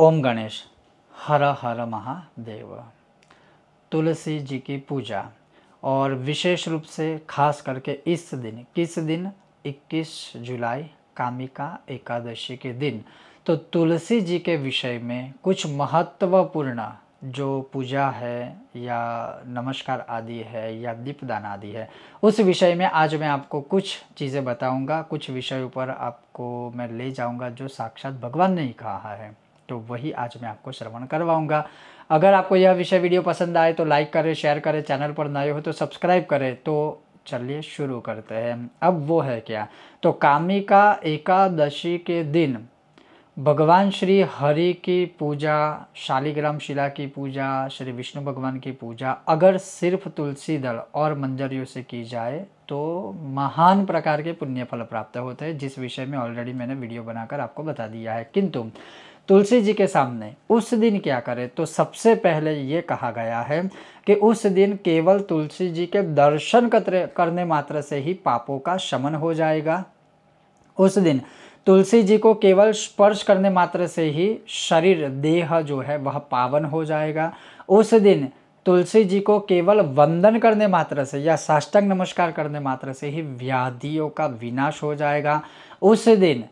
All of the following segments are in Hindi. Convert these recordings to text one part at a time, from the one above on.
ओम गणेश हर हर महादेव। तुलसी जी की पूजा और विशेष रूप से खास करके इस दिन, किस दिन 21 जुलाई कामिका एकादशी के दिन, तो तुलसी जी के विषय में कुछ महत्वपूर्ण जो पूजा है या नमस्कार आदि है या दीपदान आदि है, उस विषय में आज मैं आपको कुछ चीज़ें बताऊंगा। कुछ विषयों पर आपको मैं ले जाऊंगा जो साक्षात भगवान ने ही कहा है, तो वही आज मैं आपको श्रवण करवाऊंगा। अगर आपको यह विषय वीडियो पसंद आए तो लाइक करें, शेयर करें, चैनल पर नए हो तो सब्सक्राइब करें। तो चलिए शुरू करते हैं। अब वो है क्या, तो कामिका एकादशी के दिन भगवान श्री हरि की पूजा, शालिग्राम शिला की पूजा, श्री विष्णु भगवान की पूजा अगर सिर्फ तुलसी दल और मंजरियों से की जाए तो महान प्रकार के पुण्य फल प्राप्त होते हैं, जिस विषय में ऑलरेडी मैंने वीडियो बनाकर आपको बता दिया है। किंतु तुलसी जी के सामने उस दिन क्या करें, तो सबसे पहले ये कहा गया है कि उस दिन केवल तुलसी जी के दर्शन करने मात्र से ही पापों का शमन हो जाएगा। उस दिन तुलसी जी को केवल स्पर्श करने मात्र से ही शरीर देह जो है वह पावन हो जाएगा। उस दिन तुलसी जी को केवल वंदन करने मात्र से या साष्टांग नमस्कार करने मात्र से ही व्याधियों का विनाश हो जाएगा। उस दिन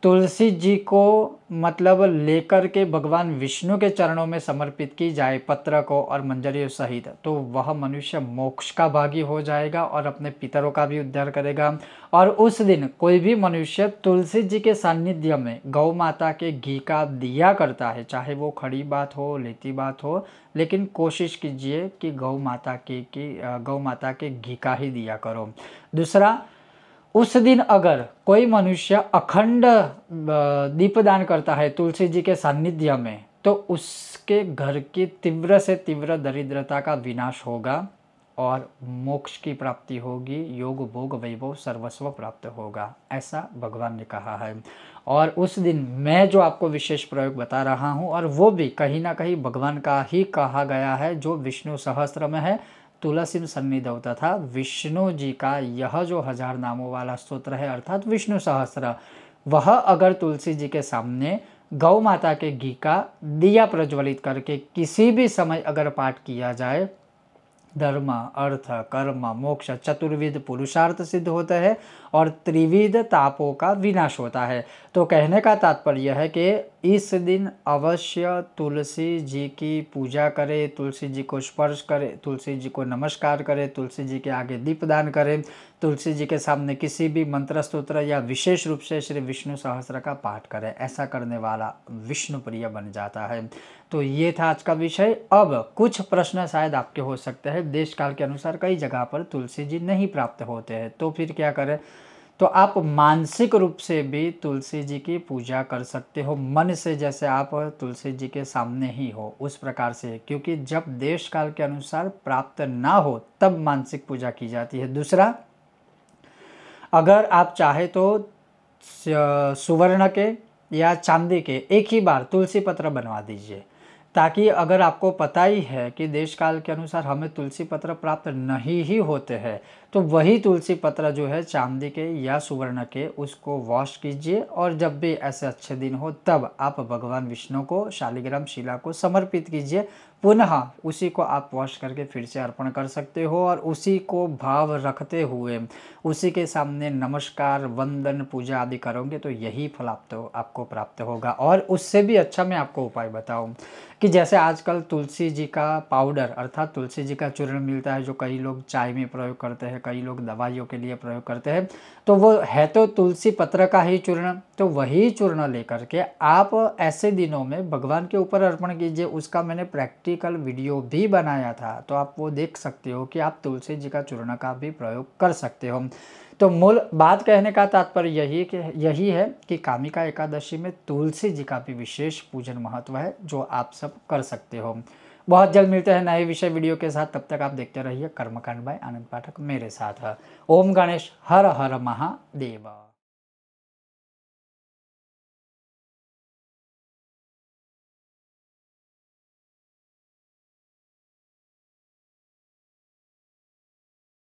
तुलसी जी को मतलब लेकर के भगवान विष्णु के चरणों में समर्पित की जाए पत्र को और मंजरियों सहित, तो वह मनुष्य मोक्ष का भागी हो जाएगा और अपने पितरों का भी उद्धार करेगा। और उस दिन कोई भी मनुष्य तुलसी जी के सानिध्य में गौ माता के घी का दिया करता है, चाहे वो खड़ी बात हो लेती बात हो, लेकिन कोशिश कीजिए कि गौ माता के घी का ही दिया करो। दूसरा, उस दिन अगर कोई मनुष्य अखंड दीपदान करता है तुलसी जी के सानिध्य में, तो उसके घर की तीव्र से तीव्र दरिद्रता का विनाश होगा और मोक्ष की प्राप्ति होगी, योग भोग वैभव सर्वस्व प्राप्त होगा, ऐसा भगवान ने कहा है। और उस दिन मैं जो आपको विशेष प्रयोग बता रहा हूँ, और वो भी कहीं ना कहीं भगवान का ही कहा गया है, जो विष्णु सहस्त्र में है, तुलसीम सन्निधौ तथा विष्णु जी का यह जो 1000 नामों वाला स्तोत्र है अर्थात विष्णु सहस्त्र, वह अगर तुलसी जी के सामने गौ माता के घी का दिया प्रज्वलित करके किसी भी समय अगर पाठ किया जाए, धर्म अर्थ कर्म मोक्ष चतुर्विध पुरुषार्थ सिद्ध होते हैं और त्रिविध तापों का विनाश होता है। तो कहने का तात्पर्य यह है कि इस दिन अवश्य तुलसी जी की पूजा करें, तुलसी जी को स्पर्श करें, तुलसी जी को नमस्कार करें, तुलसी जी के आगे दीपदान करें, तुलसी जी के सामने किसी भी मंत्र स्तोत्र या विशेष रूप से श्री विष्णु सहस्त्र का पाठ करें। ऐसा करने वाला विष्णु प्रिय बन जाता है। तो ये था आज का विषय। अब कुछ प्रश्न शायद आपके हो सकते हैं, देश काल के अनुसार कई जगह पर तुलसी जी नहीं प्राप्त होते हैं, तो फिर क्या करें, तो आप मानसिक रूप से भी तुलसी जी की पूजा कर सकते हो, मन से, जैसे आप तुलसी जी के सामने ही हो उस प्रकार से, क्योंकि जब देश काल के अनुसार प्राप्त ना हो तब मानसिक पूजा की जाती है। दूसरा, अगर आप चाहे तो सुवर्ण के या चांदी के एक ही बार तुलसी पत्र बनवा दीजिए, ताकि अगर आपको पता ही है कि देश काल के अनुसार हमें तुलसी पत्र प्राप्त नहीं ही होते हैं, तो वही तुलसी पत्र जो है चांदी के या सुवर्ण के, उसको वॉश कीजिए और जब भी ऐसे अच्छे दिन हो तब आप भगवान विष्णु को शालिग्राम शिला को समर्पित कीजिए। पुनः उसी को आप वॉश करके फिर से अर्पण कर सकते हो और उसी को भाव रखते हुए उसी के सामने नमस्कार वंदन पूजा आदि करोगे तो यही फल आपको प्राप्त होगा। और उससे भी अच्छा मैं आपको उपाय बताऊं कि जैसे आजकल तुलसी जी का पाउडर अर्थात तुलसी जी का चूर्ण मिलता है, जो कई लोग चाय में प्रयोग करते हैं, कई लोग दवाइयों के लिए प्रयोग करते हैं, तो वो है तो तुलसी पत्र का ही चूर्ण, तो वही चूर्ण लेकर के आप ऐसे दिनों में भगवान के ऊपर अर्पण कीजिए। उसका मैंने प्रैक्टिकल वीडियो भी बनाया था, तो आप वो देख सकते हो कि आप तुलसी जी का चूर्ण का भी प्रयोग कर सकते हो। तो मूल बात कहने का तात्पर्य यही है कि कामिका एकादशी में तुलसी जी का भी विशेष पूजन महत्व है, जो आप सब कर सकते हो। बहुत जल्द मिलते हैं नए विषय वीडियो के साथ, तब तक आप देखते रहिए कर्मकांड बाय आनंद पाठक मेरे साथ। ओम गणेश हर हर महादेव।